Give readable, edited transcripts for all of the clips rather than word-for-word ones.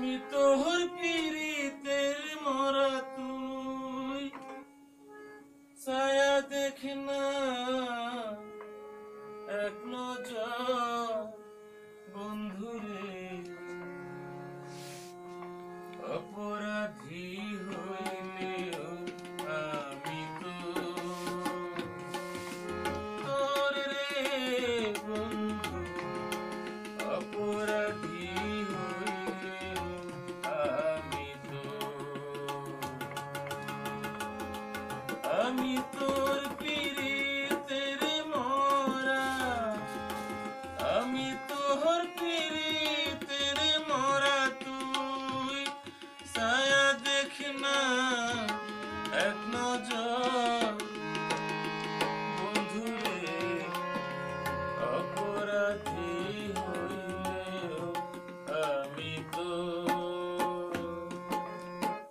আমি তোর পীড়িতের মরা তুই ছায়া দেখ না এক নজর বন্ধুরে অপরাধী হইলেও আমি তো তোর রে বন্ধু অপরাধী হইলেও আমি তোর পীড়িতের মরা আমি তোর পীড়িতের মরা তুই ছায়া দেখ না এক নজর বন্ধুরে অপরাধী হইলেও আমি তো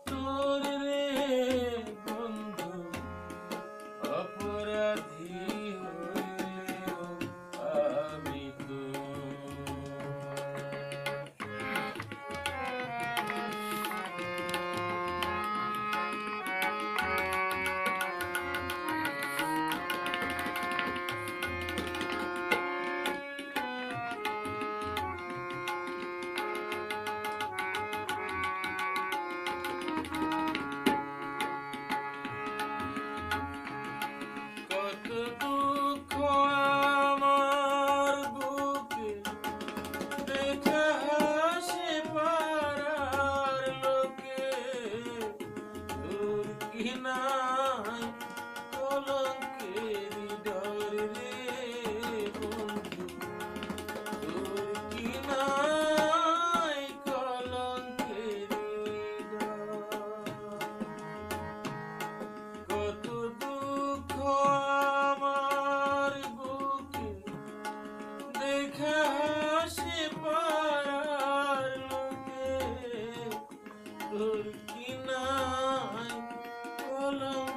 তোর রে বন্ধু অপরাধী হইলেও আমি তো কত দুঃখ আমার বুকে দেখা হাসে পাড়ার লোকে তোর কি নাই কলঙ্কের ডর রে বন্ধু তোর কি নাই কলঙ্কের ডর কত দুঃখ আমার বুকে দেখা হাসে পাড়ার লোকে তোর কি নাই কলঙ্কের